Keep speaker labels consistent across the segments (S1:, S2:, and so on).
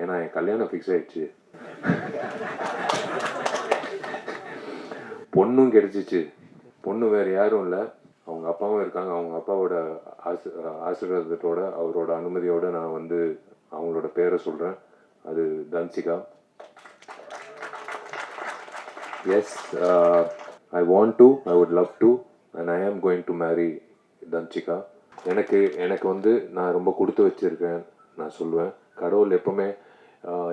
S1: ஏன்னா என் கல்யாணம் ஃபிக்ஸ் ஆயிடுச்சு. பொண்ணும் கிடைச்சிச்சு. பொண்ணு வேறு யாரும் இல்லை, அவங்க அப்பாவும் இருக்காங்க. அவங்க அப்பாவோட ஆசீர்வாதத்தோட அவரோட அனுமதியோடு நான் வந்து அவங்களோட பேரை சொல்கிறேன். அது Dhansika. Yes, I want to, I would love to, and I am going to marry Dhanshika. எனக்கு வந்து நான் ரொம்ப கொடுத்து வச்சுருக்கேன் நான் சொல்லுவேன். கடவுள் எப்போவுமே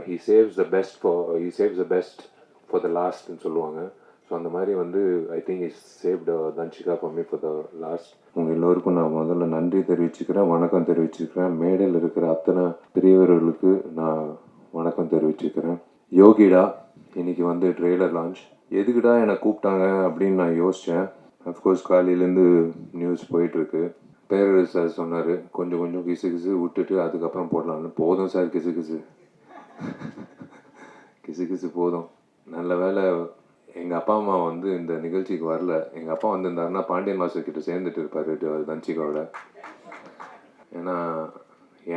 S1: he saves the best for the லாஸ்ட்னு சொல்லுவாங்க. ஸோ அந்த மாதிரி வந்து I think is saved Dhanshika for me for the last. உங்கள் எல்லோருக்கும் நான் முதல்ல நன்றி தெரிவிச்சுக்கிறேன், வணக்கம் தெரிவிச்சுக்கிறேன். மேடையில் இருக்கிற அத்தனை பெரியவர்களுக்கு நான் வணக்கம் தெரிவிச்சுக்கிறேன். யோகிடா இன்னைக்கு வந்து ட்ரெய்லர் லான்ச். எதுக்குடா என்னை கூப்பிட்டாங்க அப்படின்னு நான் யோசித்தேன். அஃப்கோர்ஸ் காலையிலேருந்து நியூஸ் போயிட்டுருக்கு. பேரரசு சார் சொன்னார், கொஞ்சம் கொஞ்சம் கிசு கிசு விட்டுட்டு அதுக்கப்புறம் போடலான்னு. போதும் சார், கிசு கிசு கிசு கிசு போதும். நல்ல வேலை எங்கள் அப்பா அம்மா வந்து இந்த நிகழ்ச்சிக்கு வரல. எங்கள் அப்பா வந்திருந்தாருன்னா பாண்டியன் மாஸ்டர் கிட்ட சேர்ந்துட்டு இருப்பார் தன்சிகாவோட. ஏன்னா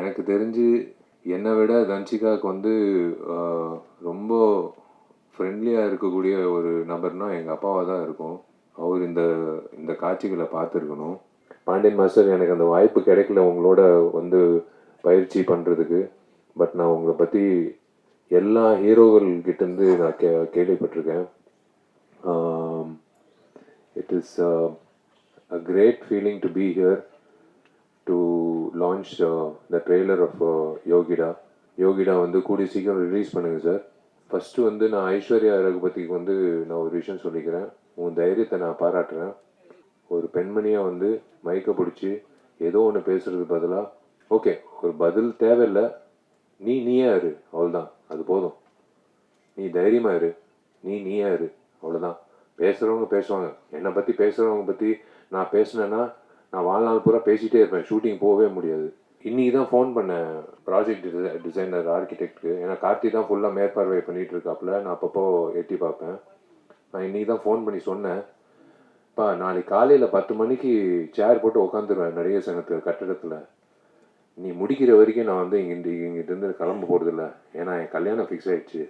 S1: எனக்கு தெரிஞ்சு என்னை விட தன்சிகாவுக்கு வந்து ரொம்ப ஃப்ரெண்ட்லியாக இருக்கக்கூடிய ஒரு நபர்னால் எங்கள் அப்பாவாக தான் இருக்கும். அவர் இந்த காட்சிகளை பார்த்துருக்கணும். பாண்டியன் மாஸ்டர், எனக்கு அந்த வாய்ப்பு கிடைக்கல உங்களோட வந்து பயிற்சி பண்ணுறதுக்கு. பட் நான் உங்களை பற்றி எல்லா ஹீரோகள்கிட்டேருந்து நான் கேள்விப்பட்டிருக்கேன். It is a great feeling to be here to launch the trailer of யோகிடா வந்து கூடிய சீக்கிரம் ரிலீஸ் பண்ணுங்கள் சார். ஃபஸ்ட்டு வந்து நான் ஐஸ்வர்யா ரகுபதிக்கு வந்து நான் ஒரு விஷயம் சொல்லிக்கிறேன். உன் தைரியத்தை நான் பாராட்டுறேன். ஒரு பெண்மணியாக வந்து மைக்க பிடிச்சி ஏதோ ஒன்று பேசுகிறது பதிலாக, ஓகே ஒரு பதில் தேவையில்லை, நீயா இரு, அவ்வளோதான், அது போதும். நீ தைரியமாக இரு, நீயா இரு, அவ்வளோதான். பேசுகிறவங்க பேசுவாங்க. என்னை பற்றி பேசுகிறவங்க பற்றி நான் பேசினேன்னா நான் வாழ்நாள் பூரா பேசிகிட்டே இருப்பேன், ஷூட்டிங் போகவே முடியாது. இன்றைக்கி தான் ஃபோன் பண்ணேன் ப்ராஜெக்ட் டிசைனர் ஆர்கிடெக்டுக்கு. ஏன்னா கார்த்தி தான் ஃபுல்லாக மேற்பார்வை பண்ணிகிட்டு இருக்காப்புல, நான் அப்பப்போ எட்டி பார்ப்பேன். நான் இன்றைக்கி தான் ஃபோன் பண்ணி சொன்னேன், இப்போ நாளைக்கு காலையில் 10 மணிக்கு சேர் போட்டு உட்காந்துருவேன் நடிகர் சங்கத்து கட்டடத்தில். நீ முடிக்கிற வரைக்கும் நான் வந்து இங்கிட்டிருந்து கிளம்ப போகிறதில்ல, ஏன்னா என் கல்யாணம் ஃபிக்ஸ் ஆகிடுச்சு.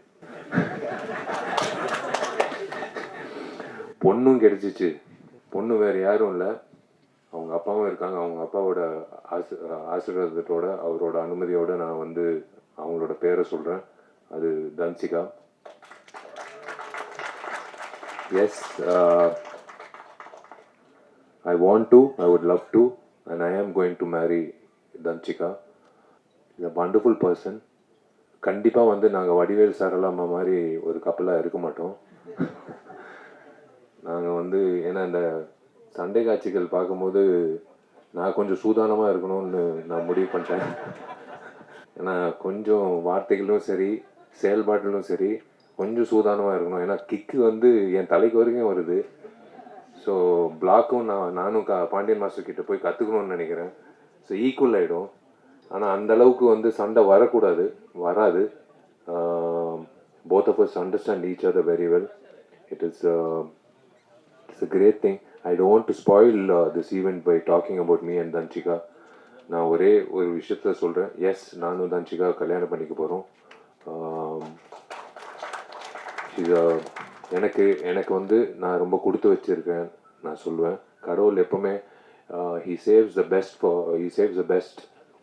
S1: பொண்ணும் கிடைச்சிச்சு. பொண்ணு வேறு யாரும் இல்லை, அவங்க அப்பாவும் இருக்காங்க. அவங்க அப்பாவோட ஆசீர்வாதத்தோட அவரோட அனுமதியோடு நான் வந்து அவங்களோட பேரை சொல்கிறேன். அது Dhansika. Yes, I want to, I would love to, and I am going to marry Danchika. She's a wonderful person. கண்டிப்பாக வந்து நாங்கள் வடிவேல் சாரலாமா மாதிரி ஒரு கப்பலாக இருக்க மாட்டோம். நாங்கள் வந்து ஏன்னா இந்த சண்டை காட்சிகள் பார்க்கும்போது நான் கொஞ்சம் சூதானமாக இருக்கணும்னு நான் முடிவு பண்ணிட்டேன். ஏன்னா கொஞ்சம் வார்த்தைகளும் சரி செயல்பாட்டிலும் சரி கொஞ்சம் சூதானமாக இருக்கணும். ஏன்னா கிக்கு வந்து என் தலைக்கு வரைக்கும் வருது. ஸோ பிளாக்கும் நானும் பாண்டியன் மாஸ்டர் கிட்ட போய் கற்றுக்கணும்னு நினைக்கிறேன். ஸோ ஈக்குவல் ஆகிடும். ஆனால் அந்தளவுக்கு வந்து சண்டை வரக்கூடாது, வராது. Both of us understand each other very well. It's a great thing. I don't want to spoil this event by talking about me and Danchika. நான் ஒரே ஒரு விஷயத்த சொல்கிறேன். எஸ், நானும் தன்சிகா கல்யாணம் பண்ணிக்க போகிறோம். எனக்கு வந்து நான் ரொம்ப கொடுத்து வச்சுருக்கேன் நான் சொல்லுவேன். கடவுள் எப்போவுமே he saves the best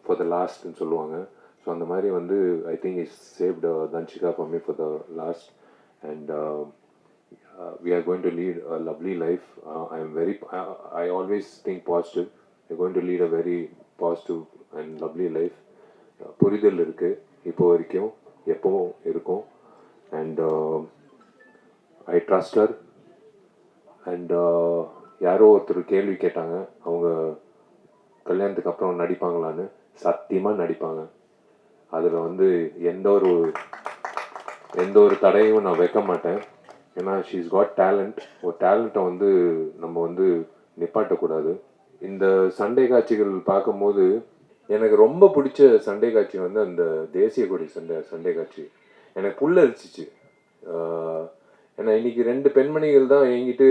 S1: for the lastன்னு சொல்லுவாங்க. ஸோ அந்த மாதிரி வந்து I think is saved Dhanshika for me for the last. And we are going to lead a lovely life. I always think positive. We're going to lead a very positive and lovely life. புரிதல் இருக்குது இப்போ வரைக்கும், எப்பவும் இருக்கும். And I trust her. And யாரோ ஒருத்தர் கேள்வி கேட்டாங்க, அவங்க கல்யாணத்துக்கு அப்புறம் நடிப்பாங்களான்னு. சத்தியமாக நடிப்பாங்க. அதில் வந்து எந்த ஒரு தடையும் நான் வைக்க மாட்டேன். ஏன்னா ஷீஸ் காட் டேலண்ட். ஒரு டேலண்ட்டை வந்து நம்ம வந்து நிப்பாட்டக்கூடாது. இந்த சண்டை காட்சிகள் பார்க்கும்போது எனக்கு ரொம்ப பிடிச்ச சண்டை காட்சி வந்து அந்த தேசிய கொடி சண்டை காட்சி எனக்கு புல்லரிச்சிச்சு. ஏன்னா இன்றைக்கி 2 பெண்மணிகள் தான் என்கிட்ட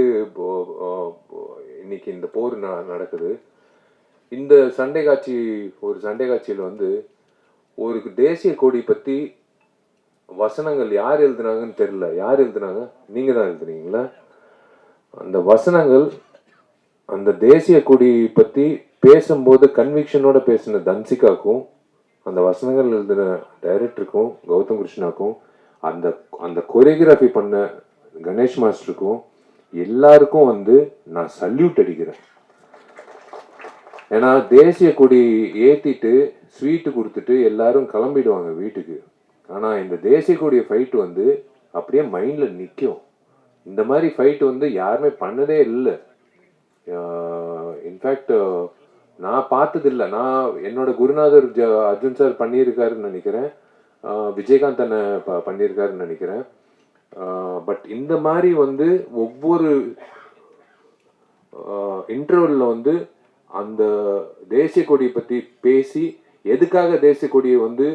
S1: இன்னைக்கு இந்த போர் நடக்குது. இந்த சண்டை காட்சியில் வந்து ஒரு தேசிய கொடி பற்றி வசனங்கள் யார் எழுதுனாங்கன்னு தெரியல. யார் எழுதுனாங்க? நீங்கள் தான் எழுதுனீங்களா? அந்த வசனங்கள் அந்த தேசிய கொடி பற்றி பேசும்போது கன்விக்ஷனோட பேசின தன்சிகாக்கும், அந்த வசனங்கள் எழுதின டைரக்டருக்கும் கௌதம் கிருஷ்ணாக்கும், அந்த அந்த கொரியோகிராஃபி பண்ண கணேஷ் மாஸ்டருக்கும் எல்லாருக்கும் வந்து நான் சல்யூட் அடிக்கிறேன். ஏன்னா தேசிய கொடி ஏற்றிட்டு ஸ்வீட்டு கொடுத்துட்டு எல்லாரும் கிளம்பிடுவாங்க வீட்டுக்கு. ஆனால் இந்த தேசிய கொடிய ஃபைட் வந்து அப்படியே மைண்டில் நிற்கும். இந்த மாதிரி ஃபைட் வந்து யாருமே பண்ணதே இல்லை. இன்ஃபேக்ட் நான் பார்த்ததில்லை. நான் என்னோட குருநாதர் அர்ஜுன் சார் பண்ணியிருக்காருன்னு நினைக்கிறேன். விஜயகாந்த் அண்ண பண்ணியிருக்காருன்னு நினைக்கிறேன். பட் இந்த மாதிரி வந்து ஒவ்வொரு இன்டர்வலில் வந்து அந்த தேசிய கொடியை பற்றி பேசி எதுக்காக தேசிய கொடியை வந்து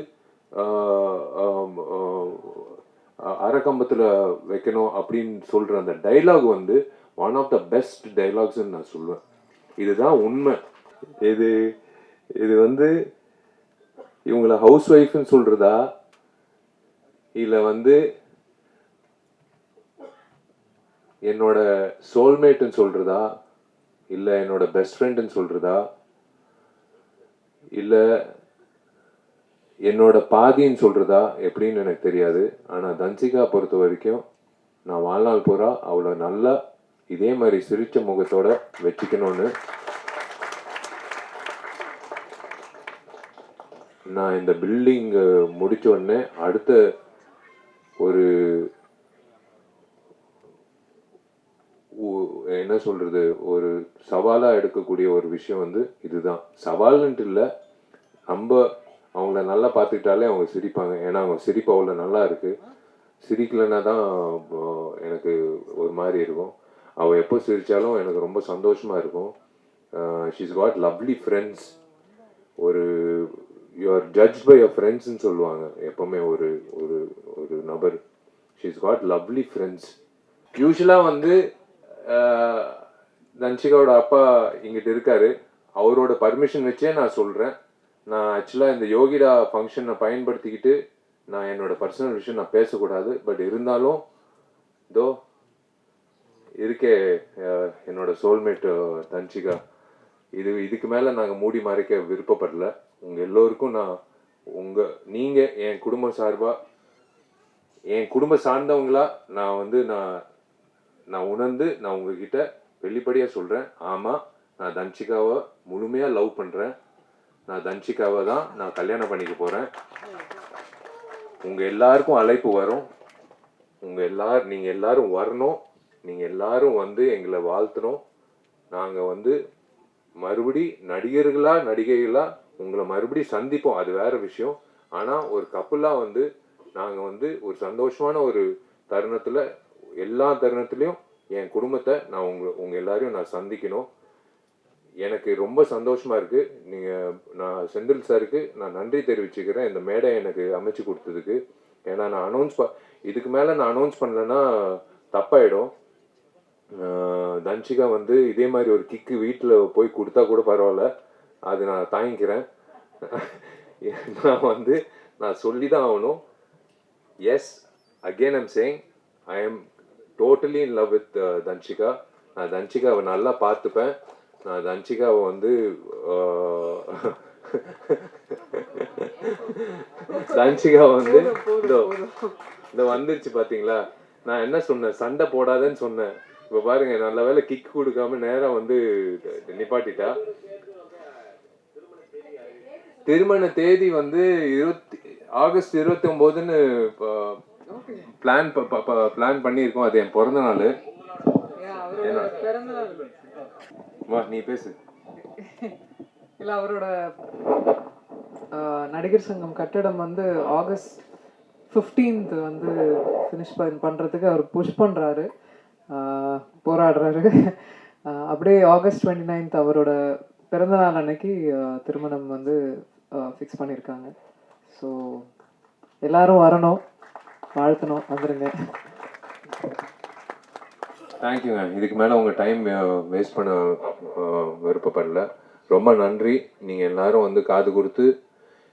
S1: அரைக்கம்பத்தில் வைக்கணும் அப்படின்னு சொல்கிற அந்த டைலாக் வந்து ஒன் ஆஃப் த பெஸ்ட் டைலாக்ஸ்ன்னு நான் சொல்லுவேன். இதுதான் உண்மை. இது இது வந்து இவங்கள ஹவுஸ் ஒய்ஃப்னு சொல்கிறதா இல்லை வந்து என்னோட சோல்மேட்டுன்னு சொல்கிறதா இல்லை என்னோட பெஸ்ட் ஃப்ரெண்டுன்னு சொல்கிறதா இல்லை என்னோட பாதின்னு சொல்கிறதா எப்படின்னு எனக்கு தெரியாது. ஆனால் தன்சிகா பொறுத்த வரைக்கும் நான் வாழ்நாள் பூரா அவளை நல்லா இதே மாதிரி சிரிச்ச முகத்தோட வச்சுக்கணும்னு நான் இந்த பில்டிங் முடிச்ச உடனே அடுத்த ஒரு என்ன சொல்கிறது, ஒரு சவாலாக எடுக்கக்கூடிய ஒரு விஷயம் வந்து இதுதான். சவால்ன்ட்டு இல்லை, நம்ம அவங்கள நல்லா பார்த்துக்கிட்டாலே அவங்க சிரிப்பாங்க. ஏன்னா அவங்க சிரிப்பு அவ்வளோ நல்லா இருக்குது. சிரிக்கலைன்னா தான் எனக்கு ஒரு மாதிரி இருக்கும். அவள் எப்போ சிரித்தாலும் எனக்கு ரொம்ப சந்தோஷமாக இருக்கும். She's God lovely friends. ஒரு யூஆர் ஜட்ஜ் பை யுவர் ஃப்ரெண்ட்ஸ்ன்னு சொல்லுவாங்க எப்போவுமே ஒரு ஒரு ஒரு நபர். She's God lovely friends. யூஸ்வலாக வந்து தன்சிகாவோட அப்பா இங்கிட்ட இருக்காரு. அவரோட பர்மிஷன் வச்சே நான் சொல்கிறேன். நான் ஆக்சுவலாக இந்த யோகிடா ஃபங்க்ஷனை பயன்படுத்திக்கிட்டு நான் என்னோட பர்சனல் விஷயம் நான் பேசக்கூடாது. பட் இருந்தாலும் இதோ இருக்கே என்னோட சோல்மேட்டு தன்சிகா. இதுக்கு மேலே நாங்கள் மூடி மறைக்க விருப்பப்படல. உங்கள் எல்லோருக்கும் நான் நீங்கள் என் குடும்பம் சார்பாக என் குடும்பம் சார்ந்தவங்களா நான் வந்து நான் உணர்ந்து நான் உங்ககிட்ட வெளிப்படையாக சொல்கிறேன். ஆமாம், நான் தன்சிகாவை முழுமையாக லவ் பண்ணுறேன். நான் தன்சிகாவை தான் நான் கல்யாணம் பண்ணிக்க போகிறேன். உங்கள் எல்லாருக்கும் அழைப்பு வரும். நீங்கள் எல்லாரும் வரணும். நீங்கள் எல்லாரும் வந்து எங்களை வாழ்த்தணும். நாங்கள் வந்து மறுபடி நடிகைகளா உங்களை மறுபடி சந்திப்போம். அது வேற விஷயம். ஆனால் ஒரு கப்புலாக வந்து நாங்கள் வந்து ஒரு சந்தோஷமான ஒரு தருணத்தில் எல்லா தருணத்துலேயும் என் குடும்பத்தை நான் உங்கள் எல்லாரையும் நான் சந்திக்கணும். எனக்கு ரொம்ப சந்தோஷமாக இருக்குது. நான் செந்தில் சாருக்கு நான் நன்றி தெரிவிச்சுக்கிறேன் இந்த மேடை எனக்கு அமைச்சு கொடுத்ததுக்கு. ஏன்னா நான் இதுக்கு மேலே நான் அனௌன்ஸ் பண்ணலைன்னா தப்பாயிடும். தன்சிகா வந்து இதே மாதிரி ஒரு கிக்கு வீட்டில் போய் கொடுத்தா கூட பரவாயில்ல, அது நான் தாங்கிக்கிறேன். நான் சொல்லி தான் ஆகணும். Yes, again I'm saying I am totally in love with Dhansika. நான் தன்சிகாவை நல்லா பார்த்துப்பேன். நான் தன்சிகாவை வந்து தன்சிகா வந்து இந்த வந்துருச்சு பார்த்தீங்களா. நான் என்ன சொன்னேன், சண்டை போடாதேன்னு சொன்னேன். இப்போ பாருங்க, நல்ல வேலை கிக் கொடுக்காம நேரம் வந்து நிப்பாட்டிட்டா. திருமண தேதி வந்து ஆகஸ்ட் 29ன்னு பிளான் பண்ணியிருக்கோம். அது என் பிறந்த நாள். வா, நீ பேசு.
S2: இல்லை, அவரோட நடிகர் சங்கம் கட்டடம் வந்து ஆகஸ்ட் 15th வந்து ஃபினிஷ் பண்ணுறதுக்கு அவர் புஷ் பண்ணுறாரு, போராடுறாரு. அப்படியே ஆகஸ்ட் 29th அவரோட பிறந்தநாள் அன்னைக்கு திருமணம் வந்து ஃபிக்ஸ் பண்ணியிருக்காங்க. ஸோ எல்லாரும் வரணும், வாழ்த்தணும், வந்துடுங்க.
S1: தேங்க்யூங்க. இதுக்கு மேலே உங்கள் டைம் வேஸ்ட் பண்ண விருப்பப்படல. ரொம்ப நன்றி. நீங்கள் எல்லாரும் வந்து காது கொடுத்து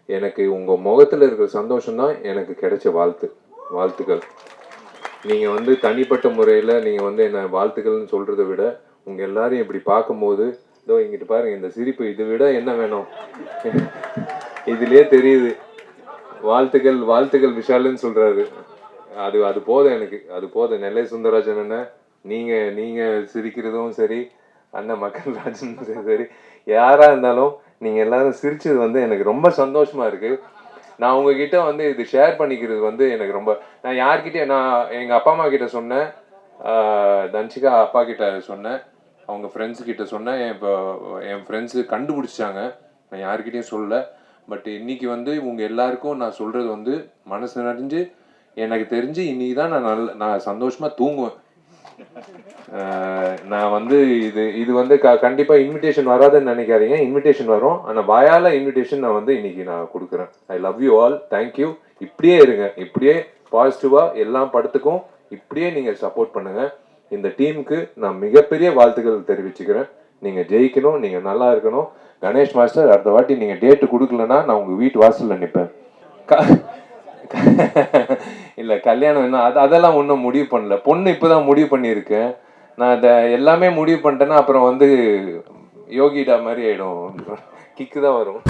S1: எனக்கு உங்கள் முகத்தில் இருக்கிற சந்தோஷம்தான் எனக்கு கிடைச்ச வாழ்த்து. வாழ்த்துக்கள். நீங்கள் வந்து தனிப்பட்ட முறையில் நீங்கள் வந்து என்ன வாழ்த்துக்கள்னு சொல்கிறத விட உங்கள் எல்லாரையும் இப்படி பார்க்கும்போது இதோ இங்கிட்டு பாருங்கள் இந்த சிரிப்பு, இதை விட என்ன வேணும்? இதுலேயே தெரியுது. வாழ்த்துக்கள் வாழ்த்துக்கள் விஷாலுன்னு சொல்கிறாரு. அது போதும் எனக்கு, அது போதும். நெல்லை சுந்தரராஜன் அண்ணன், நீங்கள் சிரிக்கிறதும் சரி, அண்ணன் மக்கள் ராஜன் சரி, யாராக இருந்தாலும் நீங்கள் எல்லாரும் சிரிச்சது வந்து எனக்கு ரொம்ப சந்தோஷமாக இருக்குது. நான் உங்ககிட்ட வந்து இது ஷேர் பண்ணிக்கிறது வந்து எனக்கு ரொம்ப, நான் யார்கிட்டயும், நான் எங்கள் அப்பா அம்மா கிட்ட சொன்னேன், தன்ஷிகா அப்பா கிட்ட சொன்னேன், அவங்க ஃப்ரெண்ட்ஸ் கிட்ட சொன்னேன். இப்போ என் ஃப்ரெண்ட்ஸு கண்டுபிடிச்சாங்க, நான் யார்கிட்டையும் சொல்லலை. பட் இன்னைக்கு வந்து உங்கள் எல்லாருக்கும் நான் சொல்கிறது வந்து மனசு நிறைஞ்சு, எனக்கு தெரிஞ்சு இன்னைக்கு தான் நான் சந்தோஷமாக தூங்குவேன். நான் வந்து இது வந்து கண்டிப்பாக இன்விடேஷன் வராதுன்னு நினைக்காதீங்க, இன்விடேஷன் வரும். ஆனால் வாயால் இன்விடேஷன் நான் வந்து இன்னைக்கு நான் கொடுக்குறேன். I love you all, thank you. இப்படியே இருங்க, இப்படியே பாசிட்டிவாக எல்லா படத்துக்கும் இப்படியே நீங்கள் சப்போர்ட் பண்ணுங்கள். இந்த டீமுக்கு நான் மிகப்பெரிய வாழ்த்துக்கள் தெரிவிச்சுக்கிறேன். நீங்கள் ஜெயிக்கணும், நீங்கள் நல்லா இருக்கணும். கணேஷ் மாஸ்டர், அடுத்த வாட்டி நீங்கள் டேட்டு கொடுக்கலன்னா நான் உங்கள் வீட்டு வாசலில் நிற்பேன். இல்லை, கல்யாணம் என்ன அதெல்லாம் ஒன்றும் முடிவு பண்ணல. பொண்ணு இப்போ தான் முடிவு பண்ணியிருக்கேன். நான் அதை எல்லாமே முடிவு பண்ணிட்டேன்னா அப்புறம் வந்து யோகிடா மாதிரி ஆகிடும், கிக்கு தான் வரும்.